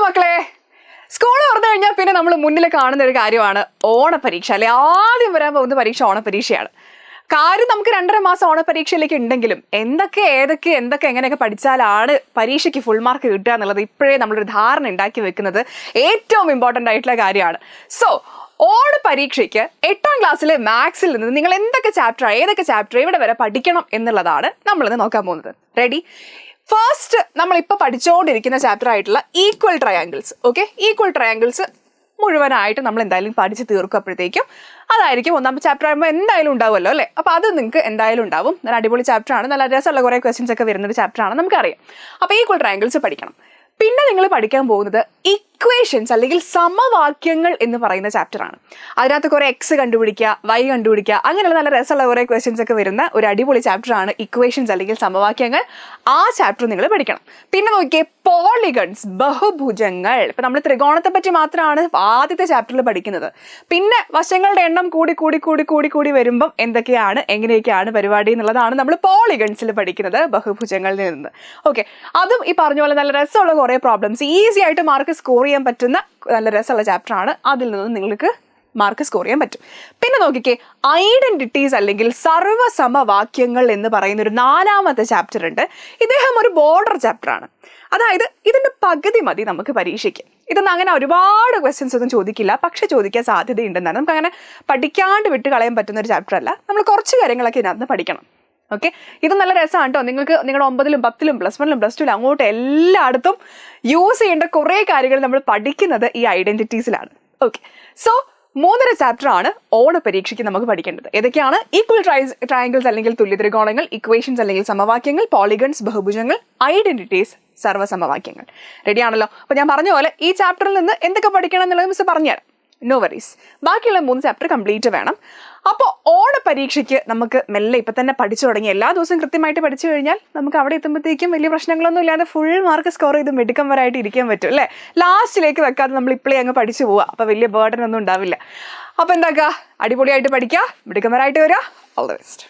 മക്കളെ, സ്കൂൾ തുറന്നു കഴിഞ്ഞാൽ പിന്നെ നമ്മൾ മുന്നിൽ കാണുന്ന ഒരു കാര്യമാണ് ഓണപരീക്ഷ. അല്ലെ, ആദ്യം വരാൻ പോകുന്ന പരീക്ഷ ഓണപരീക്ഷയാണ്. കാര്യം നമുക്ക് 2.5 മാസം ഓണപരീക്ഷയിലേക്ക് ഉണ്ടെങ്കിലും ഏതൊക്കെ എങ്ങനെയൊക്കെ പഠിച്ചാലാണ് പരീക്ഷയ്ക്ക് ഫുൾ മാർക്ക് കിട്ടുക എന്നുള്ളത് ഇപ്പോഴേ നമ്മളൊരു ധാരണ ഉണ്ടാക്കി വെക്കുന്നത് ഏറ്റവും ഇമ്പോർട്ടൻ്റ് ആയിട്ടുള്ള കാര്യമാണ്. സോ ഓണപരീക്ഷയ്ക്ക് 8ാം ക്ലാസ്സിലെ മാത്സിൽ നിന്ന് നിങ്ങൾ ഏതൊക്കെ ചാപ്റ്റർ ഇവിടെ വരെ പഠിക്കണം എന്നുള്ളതാണ് നമ്മളിന്ന് നോക്കാൻ പോകുന്നത്. റെഡി? ഫസ്റ്റ് നമ്മളിപ്പോൾ പഠിച്ചുകൊണ്ടിരിക്കുന്ന ചാപ്റ്റർ ആയിട്ടുള്ള equal triangles. Okay, equal triangles മുഴുവനായിട്ട് നമ്മൾ എന്തായാലും പഠിച്ച് തീർക്കുമ്പോഴത്തേക്കും അതായിരിക്കും 1ാമത്തെ ചാപ്റ്റർ ആകുമ്പോൾ എന്തായാലും ഉണ്ടാവുമല്ലോ അല്ലേ. അപ്പോൾ അത് നിങ്ങൾക്ക് എന്തായാലും ഉണ്ടാവും. നല്ല അടിപൊളി ചാപ്റ്ററാണ്, നല്ല രസമുള്ള കുറേ ക്വസ്റ്റ്യൻസ് ഒക്കെ വരുന്നൊരു ചാപ്റ്ററാണ്, നമുക്കറിയാം. അപ്പോൾ ഈക്വൽ ട്രയാങ്കിൾസ് പഠിക്കണം. പിന്നെ നിങ്ങൾ പഠിക്കാൻ പോകുന്നത് ഇക്വേഷൻസ് അല്ലെങ്കിൽ സമവാക്യങ്ങൾ എന്ന് പറയുന്ന ചാപ്റ്ററാണ്. അതിനകത്ത് കുറേ എക്സ് കണ്ടുപിടിക്കുക, വൈ കണ്ടുപിടിക്കുക, അങ്ങനെയുള്ള നല്ല രസമുള്ള കുറേ ക്വസ്റ്റ്യൻസ് ഒക്കെ വരുന്ന ഒരു അടിപൊളി ചാപ്റ്ററാണ് ഇക്വേഷൻസ് അല്ലെങ്കിൽ സമവാക്യങ്ങൾ. ആ ചാപ്റ്റർ നിങ്ങൾ പഠിക്കണം. പിന്നെ നോക്കിയേ, പോളിഗൺസ്, ബഹുഭുജങ്ങൾ. ഇപ്പം നമ്മൾ ത്രികോണത്തെ പറ്റി മാത്രമാണ് ആദ്യത്തെ ചാപ്റ്ററിൽ പഠിക്കുന്നത്. പിന്നെ വശങ്ങളുടെ എണ്ണം കൂടി വരുമ്പം എങ്ങനെയൊക്കെയാണ് പരിപാടി എന്നുള്ളതാണ് നമ്മൾ പോളിഗൺസിൽ പഠിക്കുന്നത്, ബഹുഭുജങ്ങളിൽ നിന്ന്. ഓക്കെ, അതും ഈ പറഞ്ഞ പോലെ നല്ല രസമുള്ള കുറേ പ്രോബ്ലംസ്, ഈസി ആയിട്ട് മാർക്ക് സ്കോർ ചെയ്യാൻ പറ്റുന്ന നല്ല രസമുള്ള ചാപ്റ്ററാണ്. അതിൽ നിന്ന് നിങ്ങൾക്ക് മാർക്ക് സ്കോർ ചെയ്യാൻ പറ്റും. പിന്നെ നോക്കിക്കേ, ഐഡന്റിറ്റീസ് അല്ലെങ്കിൽ സർവ്വസമവാക്യങ്ങൾ എന്ന് പറയുന്ന ഒരു 4ാമത്തെ ചാപ്റ്റർ ഉണ്ട്. ഇദ്ദേഹം ഒരു ബോർഡർ ചാപ്റ്ററാണ്. അതായത് ഇതിന്റെ പകുതി മതി നമുക്ക് പരീക്ഷയ്ക്ക്. ഇതൊന്നും അങ്ങനെ ഒരുപാട് ക്വസ്റ്റ്യൻസ് ഒന്നും ചോദിക്കില്ല, പക്ഷെ ചോദിക്കാൻ സാധ്യതയുണ്ടെന്നാണ്. നമുക്ക് അങ്ങനെ പഠിക്കാണ്ട് വിട്ട് കളയാൻ പറ്റുന്ന ഒരു ചാപ്റ്റർ അല്ല. നമ്മൾ കുറച്ച് കാര്യങ്ങളൊക്കെ ഇതിനകത്ത് പഠിക്കണം. ഓക്കെ, ഇത് നല്ല രസമാണ് കേട്ടോ. നിങ്ങൾക്ക് നിങ്ങളുടെ 9ലും 10ലും +1ലും +2ലും അങ്ങോട്ട് എല്ലായിടത്തും യൂസ് ചെയ്യേണ്ട കുറേ കാര്യങ്ങൾ നമ്മൾ പഠിക്കുന്നത് ഈ ഐഡന്റിറ്റീസിലാണ്. ഓക്കെ, സോ 3 ചാപ്റ്റർ ആണ് ഓണപരീക്ഷയ്ക്ക് നമുക്ക് പഠിക്കേണ്ടത്. ഏതൊക്കെയാണ്? ഈക്വൽ ട്രയാങ്കിൾസ് അല്ലെങ്കിൽ തുല്യ ത്രികോണങ്ങൾ, ഇക്വേഷൻസ് അല്ലെങ്കിൽ സമവാക്യങ്ങൾ, പോളിഗൺസ്, ബഹുഭുജങ്ങൾ, ഐഡന്റിറ്റീസ്, സർവ്വസമവാക്യങ്ങൾ. റെഡി ആണല്ലോ? അപ്പോൾ ഞാൻ പറഞ്ഞ പോലെ ഈ ചാപ്റ്ററിൽ നിന്ന് എന്തൊക്കെ പഠിക്കണം എന്നുള്ളത് മിസ് പറഞ്ഞുതരാം. No worries. ബാക്കിയുള്ള 3 ചാപ്റ്റർ കംപ്ലീറ്റ് വേണം. അപ്പോൾ ഓണപരീക്ഷയ്ക്ക് നമുക്ക് മെല്ലെ ഇപ്പം തന്നെ പഠിച്ചു തുടങ്ങി എല്ലാ ദിവസവും കൃത്യമായിട്ട് പഠിച്ചു കഴിഞ്ഞാൽ നമുക്ക് അവിടെ എത്തുമ്പോഴത്തേക്കും വലിയ പ്രശ്നങ്ങളൊന്നും ഇല്ലാതെ ഫുൾ മാർക്ക് സ്കോർ ചെയ്ത് മിടുക്കന്മാരായിട്ട് ഇരിക്കാൻ പറ്റും അല്ലേ. ലാസ്റ്റിലേക്ക് വെക്കാതെ നമ്മൾ ഇപ്പോഴേ അങ്ങ് പഠിച്ചു പോവുക, അപ്പോൾ വലിയ ബേർഡൻ ഒന്നും ഉണ്ടാവില്ല. അപ്പോൾ എന്താക്കുക, അടിപൊളിയായിട്ട് പഠിക്കുക, മിടുക്കന്മാരായിട്ട് വരിക. All the best.